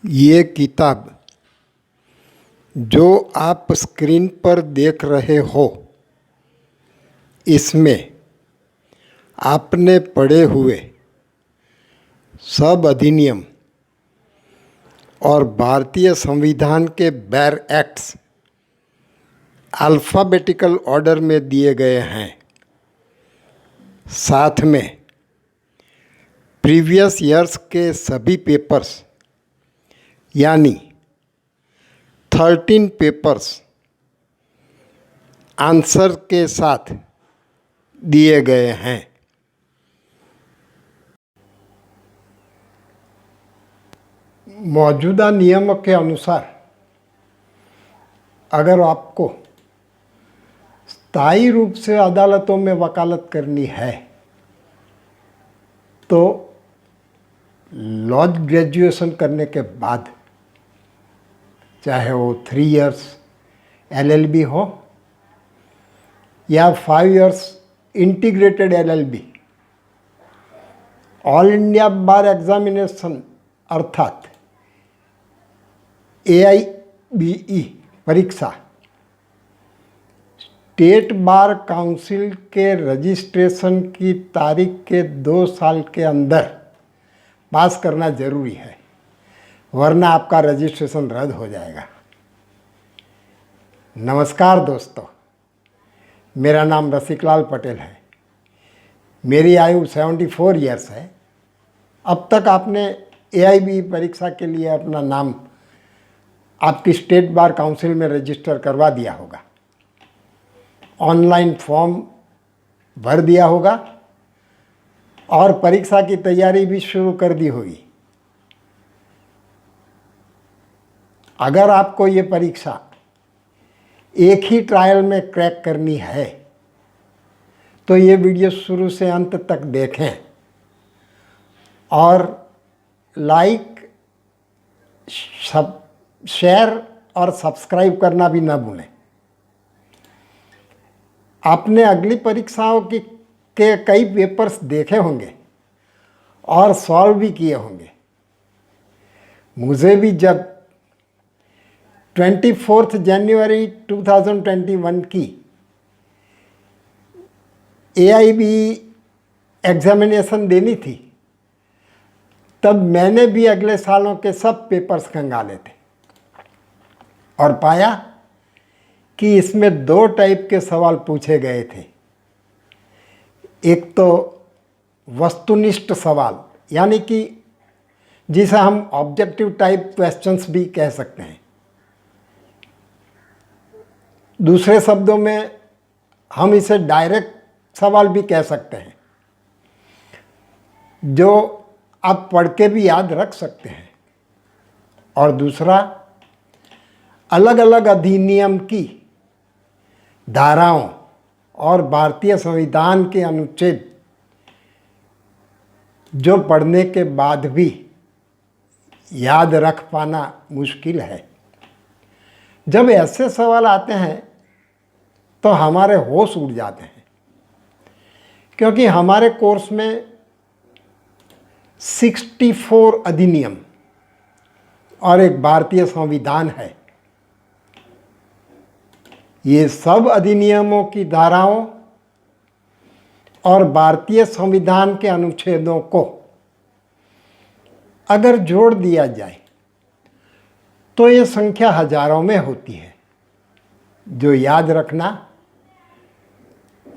ये किताब जो आप स्क्रीन पर देख रहे हो, इसमें आपने पढ़े हुए सब अधिनियम और भारतीय संविधान के बेयर एक्ट्स अल्फ़ाबेटिकल ऑर्डर में दिए गए हैं। साथ में प्रीवियस ईयर्स के सभी पेपर्स यानी 13 पेपर्स आंसर के साथ दिए गए हैं। मौजूदा नियमों के अनुसार अगर आपको स्थायी रूप से अदालतों में वकालत करनी है तो लॉ ग्रेजुएशन करने के बाद, चाहे वो 3 इयर्स LLB हो या 5 years integrated LLB, all India बार एग्जामिनेशन अर्थात AIBE परीक्षा, स्टेट बार काउंसिल के रजिस्ट्रेशन की तारीख के 2 साल के अंदर पास करना जरूरी है, वरना आपका रजिस्ट्रेशन रद्द हो जाएगा। नमस्कार दोस्तों, मेरा नाम रसिकलाल पटेल है। मेरी आयु 74 इयर्स है। अब तक आपने AIBE परीक्षा के लिए अपना नाम आपकी स्टेट बार काउंसिल में रजिस्टर करवा दिया होगा, ऑनलाइन फॉर्म भर दिया होगा और परीक्षा की तैयारी भी शुरू कर दी होगी। अगर आपको ये परीक्षा एक ही ट्रायल में क्रैक करनी है तो ये वीडियो शुरू से अंत तक देखें और लाइक, शेयर और सब्सक्राइब करना भी ना भूलें। आपने अगली परीक्षाओं के कई पेपर्स देखे होंगे और सॉल्व भी किए होंगे। मुझे भी जब 24 जनवरी 2021 की AIBE एग्जामिनेशन देनी थी, तब मैंने भी अगले सालों के सब पेपर्स खंगाले थे और पाया कि इसमें 2 टाइप के सवाल पूछे गए थे। एक तो वस्तुनिष्ठ सवाल, यानी कि जिसे हम ऑब्जेक्टिव टाइप क्वेश्चंस भी कह सकते हैं। दूसरे शब्दों में हम इसे डायरेक्ट सवाल भी कह सकते हैं, जो आप पढ़ के भी याद रख सकते हैं। और दूसरा, अलग अलग अधिनियम की धाराओं और भारतीय संविधान के अनुच्छेद जो पढ़ने के बाद भी याद रख पाना मुश्किल है। जब ऐसे सवाल आते हैं तो हमारे होश उड़ जाते हैं, क्योंकि हमारे कोर्स में 64 अधिनियम और एक भारतीय संविधान है। ये सब अधिनियमों की धाराओं और भारतीय संविधान के अनुच्छेदों को अगर जोड़ दिया जाए तो ये संख्या हजारों में होती है, जो याद रखना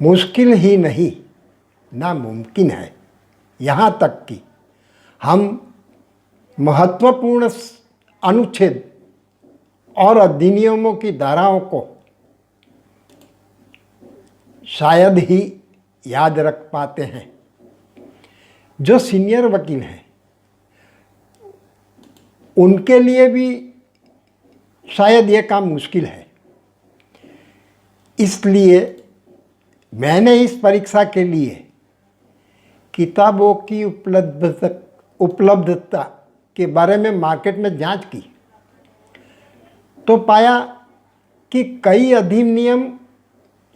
मुश्किल ही नहीं, नामुमकिन है। यहाँ तक कि हम महत्वपूर्ण अनुच्छेद और अधिनियमों की धाराओं को शायद ही याद रख पाते हैं। जो सीनियर वकील हैं उनके लिए भी शायद ये काम मुश्किल है। इसलिए मैंने इस परीक्षा के लिए किताबों की उपलब्धता के बारे में मार्केट में जांच की तो पाया कि कई अधिनियम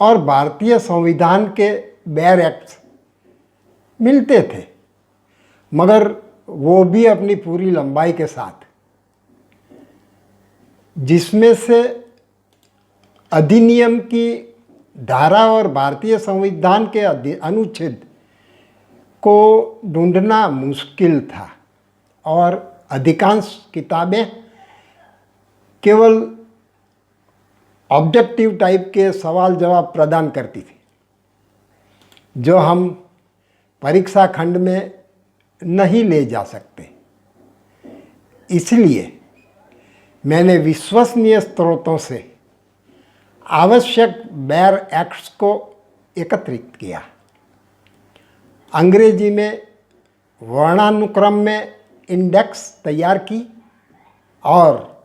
और भारतीय संविधान के बेयर एक्ट्स मिलते थे, मगर वो भी अपनी पूरी लंबाई के साथ। जिसमें से अधिनियम की धारा और भारतीय संविधान के अनुच्छेद को ढूंढना मुश्किल था और अधिकांश किताबें केवल ऑब्जेक्टिव टाइप के सवाल जवाब प्रदान करती थी, जो हम परीक्षा खंड में नहीं ले जा सकते। इसलिए मैंने विश्वसनीय स्रोतों से आवश्यक बेयर एक्ट्स को एकत्रित किया, अंग्रेजी में वर्णानुक्रम में इंडेक्स तैयार की और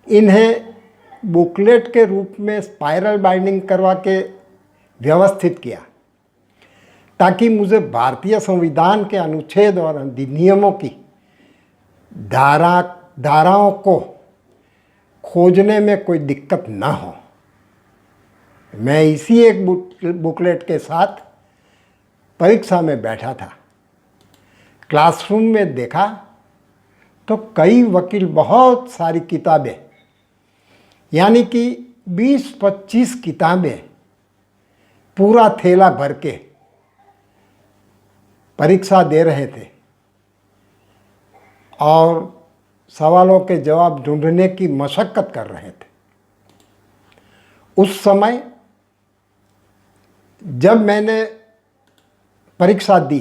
इन्हें बुकलेट के रूप में स्पाइरल बाइंडिंग करवा के व्यवस्थित किया, ताकि मुझे भारतीय संविधान के अनुच्छेद और अधिनियमों की धाराओं को खोजने में कोई दिक्कत ना हो। मैं इसी एक बुकलेट के साथ परीक्षा में बैठा था। क्लासरूम में देखा तो कई वकील बहुत सारी किताबें, यानी कि 20-25 किताबें पूरा थैला भर के परीक्षा दे रहे थे और सवालों के जवाब ढूंढने की मशक्कत कर रहे थे। उस समय जब मैंने परीक्षा दी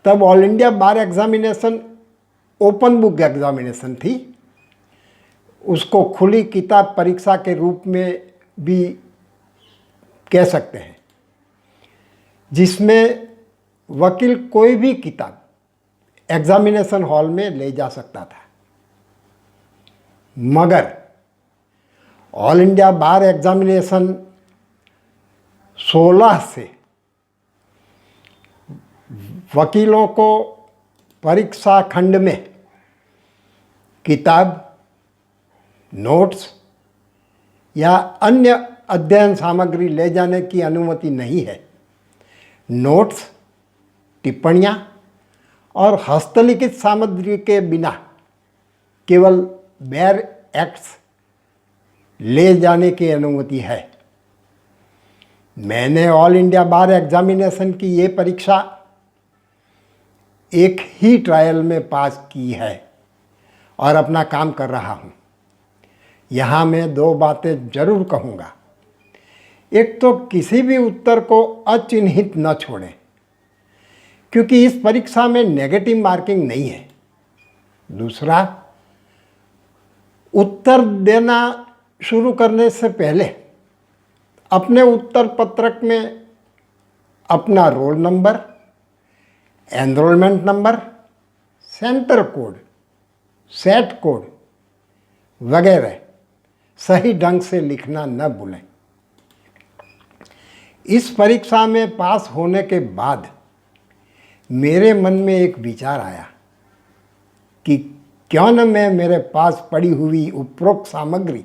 तब ऑल इंडिया बार एग्जामिनेशन ओपन बुक एग्जामिनेशन थी, उसको खुली किताब परीक्षा के रूप में भी कह सकते हैं, जिसमें वकील कोई भी किताब एग्जामिनेशन हॉल में ले जा सकता था। मगर ऑल इंडिया बार एग्जामिनेशन 16 से वकीलों को परीक्षा खंड में किताब, नोट्स या अन्य अध्ययन सामग्री ले जाने की अनुमति नहीं है। नोट्स, टिप्पणियाँ और हस्तलिखित सामग्री के बिना केवल बेयर एक्ट्स ले जाने की अनुमति है। मैंने ऑल इंडिया बार एग्जामिनेशन की ये परीक्षा एक ही ट्रायल में पास की है और अपना काम कर रहा हूँ। यहाँ मैं 2 बातें जरूर कहूँगा। एक तो किसी भी उत्तर को अचिन्हित न छोड़ें, क्योंकि इस परीक्षा में नेगेटिव मार्किंग नहीं है। दूसरा, उत्तर देना शुरू करने से पहले अपने उत्तर पत्रक में अपना roll number, enrolment number, centre code, set code वगैरह सही ढंग से लिखना न भूलें। इस परीक्षा में पास होने के बाद मेरे मन में एक विचार आया कि क्यों न मैं मेरे पास पड़ी हुई उपरोक्त सामग्री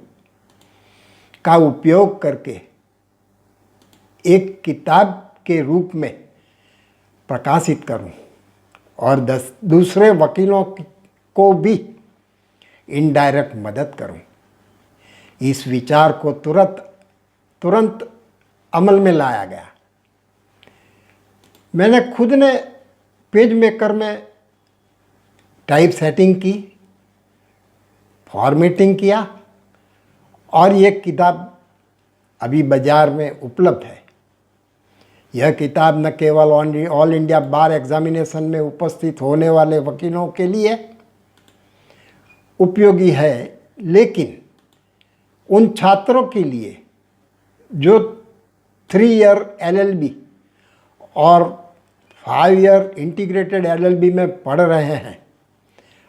का उपयोग करके एक किताब के रूप में प्रकाशित करूं और दूसरे वकीलों को भी इनडायरेक्ट मदद करूं। इस विचार को तुरंत अमल में लाया गया। मैंने खुद ने पेज मेकर में टाइप सेटिंग की, फॉर्मेटिंग किया और ये किताब अभी बाज़ार में उपलब्ध है। यह किताब न केवल ऑल इंडिया बार एग्जामिनेशन में उपस्थित होने वाले वकीलों के लिए उपयोगी है, लेकिन उन छात्रों के लिए जो 3 ईयर LLB और 5 ईयर इंटीग्रेटेड LLB में पढ़ रहे हैं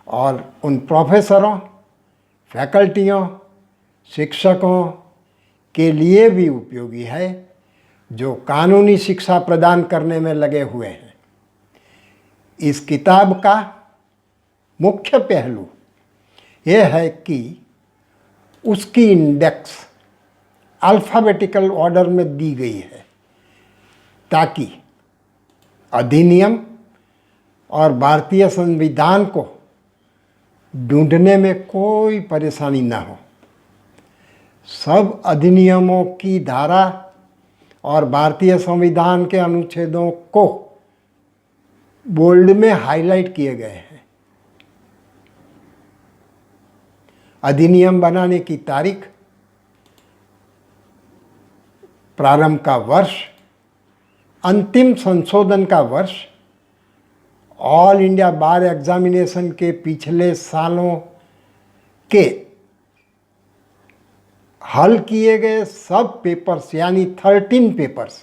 और उन प्रोफेसरों, फैकल्टियों, शिक्षकों के लिए भी उपयोगी है जो कानूनी शिक्षा प्रदान करने में लगे हुए हैं। इस किताब का मुख्य पहलू यह है कि उसकी इंडेक्स अल्फ़ाबेटिकल ऑर्डर में दी गई है, ताकि अधिनियम और भारतीय संविधान को ढूंढने में कोई परेशानी ना हो। सब अधिनियमों की धारा और भारतीय संविधान के अनुच्छेदों को बोल्ड में हाईलाइट किए गए हैं। अधिनियम बनाने की तारीख, प्रारंभ का वर्ष, अंतिम संशोधन का वर्ष, ऑल इंडिया बार एग्जामिनेशन के पिछले सालों के हल किए गए सब पेपर्स यानी 13 पेपर्स,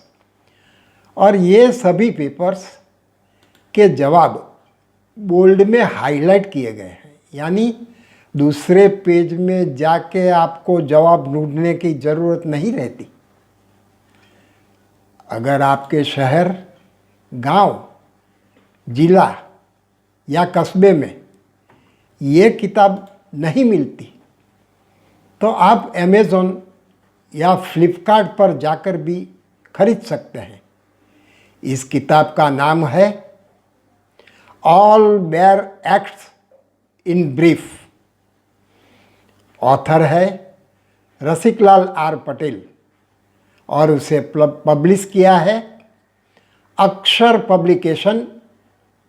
और ये सभी पेपर्स के जवाब बोल्ड में हाईलाइट किए गए हैं। यानी दूसरे पेज में जाके आपको जवाब ढूंढने की ज़रूरत नहीं रहती। अगर आपके शहर, गांव, जिला या कस्बे में ये किताब नहीं मिलती तो आप अमेज़न या फ्लिपकार्ट पर जाकर भी खरीद सकते हैं। इस किताब का नाम है all bear acts in brief. Author है रसिकलाल आर पटेल और उसे पब्लिश किया है अक्षर पब्लिकेशन,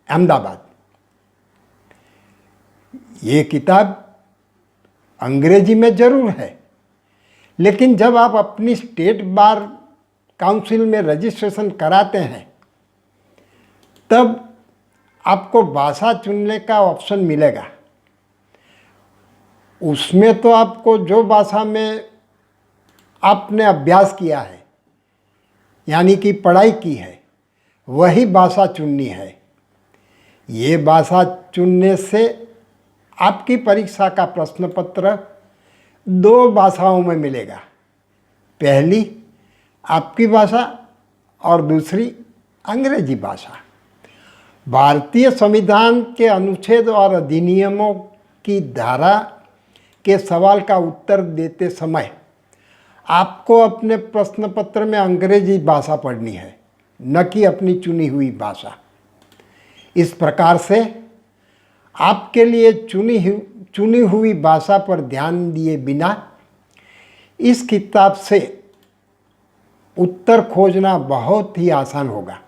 अहमदाबाद। ये किताब अंग्रेजी में ज़रूर है, लेकिन जब आप अपनी स्टेट बार काउंसिल में रजिस्ट्रेशन कराते हैं तब आपको भाषा चुनने का ऑप्शन मिलेगा। उसमें तो आपको जो भाषा में आपने अभ्यास किया है यानी कि पढ़ाई की है वही भाषा चुननी है। ये भाषा चुनने से आपकी परीक्षा का प्रश्न पत्र 2 भाषाओं में मिलेगा, पहली आपकी भाषा और दूसरी अंग्रेजी भाषा। भारतीय संविधान के अनुच्छेद और अधिनियमों की धारा के सवाल का उत्तर देते समय आपको अपने प्रश्न पत्र में अंग्रेजी भाषा पढ़नी है, न कि अपनी चुनी हुई भाषा। इस प्रकार से आपके लिए चुनी हुई भाषा पर ध्यान दिए बिना इस किताब से उत्तर खोजना बहुत ही आसान होगा।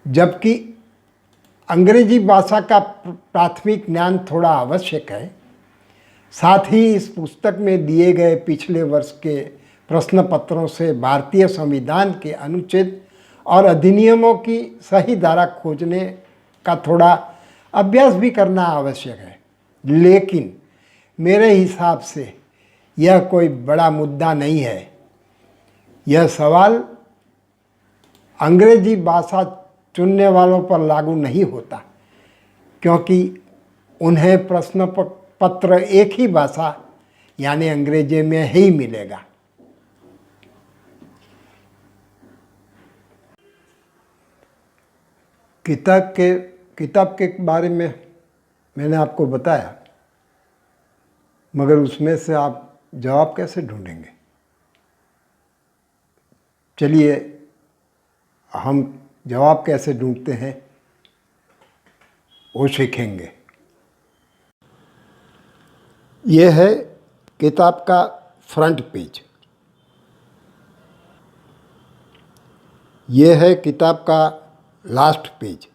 जबकि अंग्रेजी भाषा का प्राथमिक ज्ञान थोड़ा आवश्यक है, साथ ही इस पुस्तक में दिए गए पिछले वर्ष के प्रश्न पत्रों से भारतीय संविधान के अनुच्छेद और अधिनियमों की सही धारा खोजने का थोड़ा अभ्यास भी करना आवश्यक है। लेकिन मेरे हिसाब से यह कोई बड़ा मुद्दा नहीं है। यह सवाल अंग्रेजी भाषा चुनने वालों पर लागू नहीं होता, क्योंकि उन्हें प्रश्न पत्र एक ही भाषा यानी अंग्रेजी में ही मिलेगा। किताब के बारे में मैंने आपको बताया, मगर उसमें से आप जवाब कैसे ढूंढेंगे? चलिए हम जवाब कैसे ढूंढते हैं वो सीखेंगे। ये है किताब का फ्रंट पेज, ये है किताब का लास्ट पेज,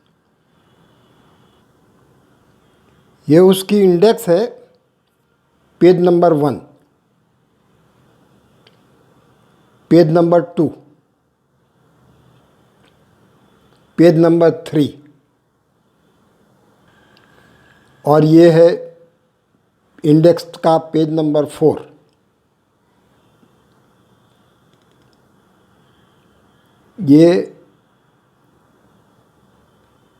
ये उसकी इंडेक्स है page number 1, page number 2, page number 3 और ये है इंडेक्स का पेज नंबर 4। ये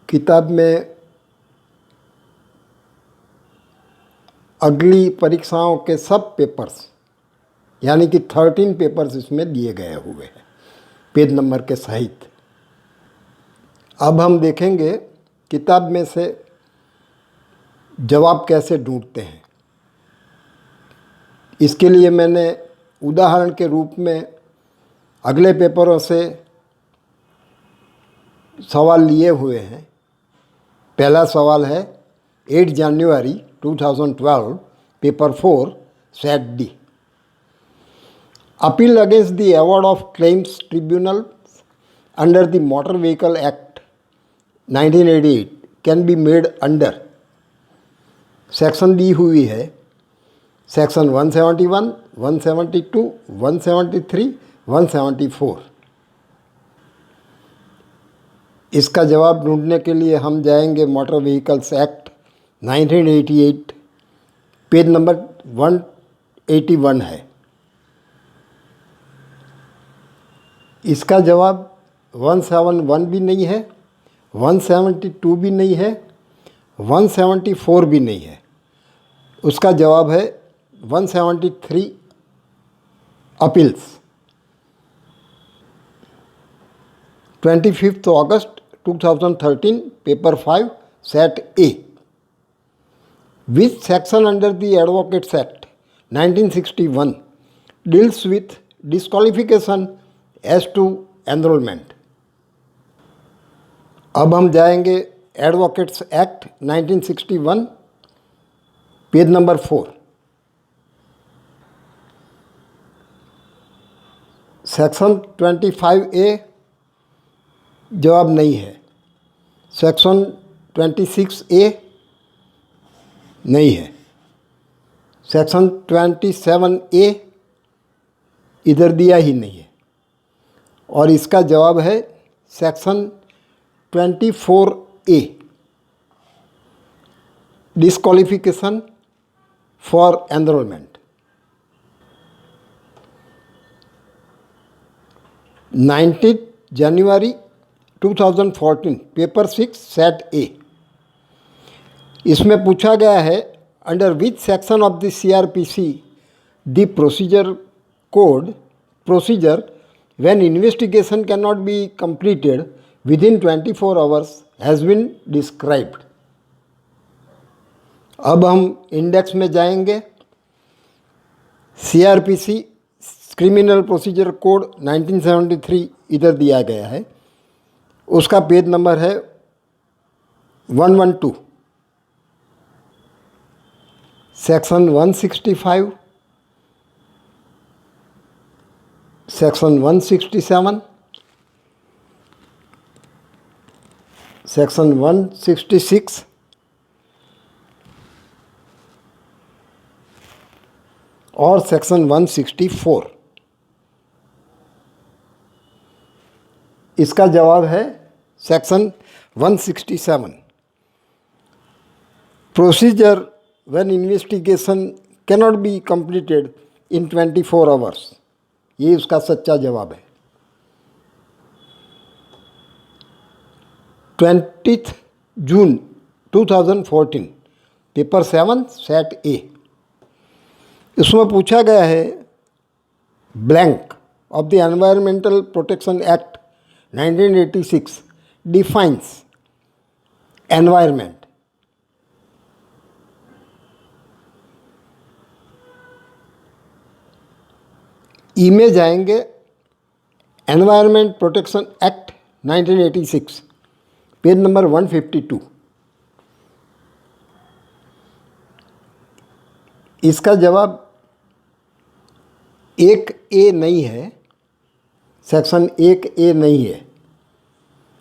किताब में अगली परीक्षाओं के सब पेपर्स यानी कि 13 पेपर्स इसमें दिए गए हुए हैं पेज नंबर के सहित। अब हम देखेंगे किताब में से जवाब कैसे ढूंढते हैं। इसके लिए मैंने उदाहरण के रूप में अगले पेपरों से सवाल लिए हुए हैं पहला सवाल है 8 जनवरी 2012 paper 4 set D. Appeal against the award of claims tribunal under the motor vehicle act 1988 can be made under. Section D हुई है सेक्शन 171, 172, 173, 174। इसका जवाब ढूंढने के लिए हम जाएंगे motor vehicles act 1988, page number 181 है। इसका जवाब 171 भी नहीं है, 172 भी नहीं है, 174 भी नहीं है। उसका जवाब है 173 appeals. 25 August 2013 paper 5 set A. Which section under the Advocates Act 1961 deals with disqualification as to enrollment? अब हम जाएंगे advocates act 1961 page number 4। Section 25A जवाब नहीं है। सेक्शन 26A नहीं है। सेक्शन 27A इधर दिया ही नहीं है। और इसका जवाब है section 24A disqualification for enrolment. 19 जनवरी 2014 पेपर 6 सेट ए। इसमें पूछा गया है under which section of the CRPC the procedure code procedure when investigation can not be completed within 24 hours has been described. अब हम इंडेक्स में जाएंगे। CRPC criminal procedure code 1973 इधर दिया गया है। उसका पेज नंबर है 112। सेक्शन 165, सेक्शन 167, सेक्शन 166 और सेक्शन 164। इसका जवाब है section 167। Procedure when investigation cannot be completed in 24 hours। ये उसका सच्चा जवाब है। 20 जून 2014 पेपर 7 सेट ए। इसमें पूछा गया है blank of the environmental protection act 1986 defines environment. E में जाएंगे environment protection act 1986 page number 152। इसका जवाब 1A नहीं है, सेक्शन 1A नहीं है।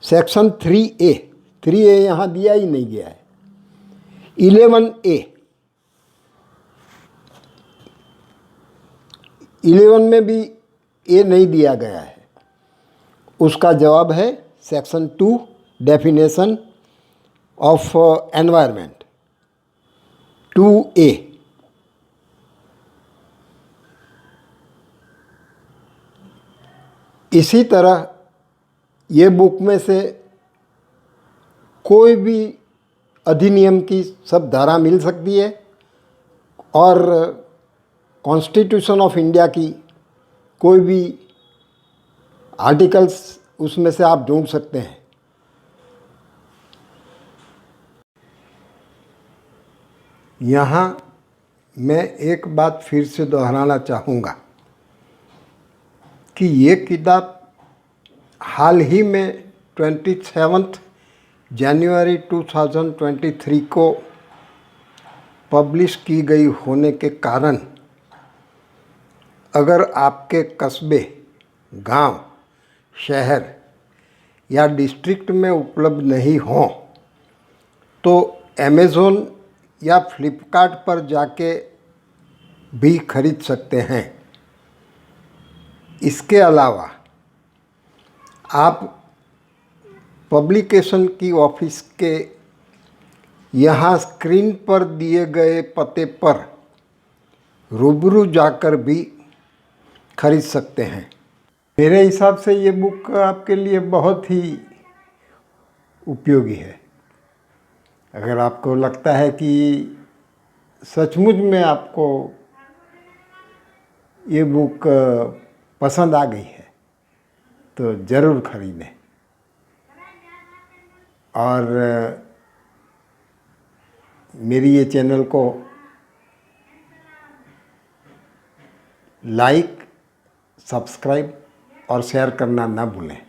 सेक्शन 3A यहाँ दिया ही नहीं गया है। 11A 11 में भी ए नहीं दिया गया है। उसका जवाब है section 2 definition of environment 2A। इसी तरह ये बुक में से कोई भी अधिनियम की सब धारा मिल सकती है और कॉन्स्टिट्यूशन ऑफ इंडिया की कोई भी आर्टिकल्स उसमें से आप ढूंढ सकते हैं। यहाँ मैं एक बात फिर से दोहराना चाहूँगा कि ये किताब हाल ही में 27 जनवरी 2023 को पब्लिश की गई होने के कारण अगर आपके कस्बे, गांव, शहर या डिस्ट्रिक्ट में उपलब्ध नहीं हों तो अमेज़ॉन या फ्लिपकार्ट पर जाके भी खरीद सकते हैं। इसके अलावा आप पब्लिकेशन की ऑफिस के यहाँ स्क्रीन पर दिए गए पते पर रूबरू जाकर भी खरीद सकते हैं। मेरे हिसाब से ये बुक आपके लिए बहुत ही उपयोगी है। अगर आपको लगता है कि सचमुच में आपको ये बुक पसंद आ गई है तो ज़रूर खरीदें और मेरी ये चैनल को लाइक, सब्सक्राइब और शेयर करना ना भूलें।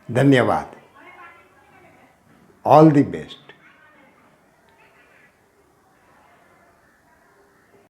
धन्यवाद। All the best.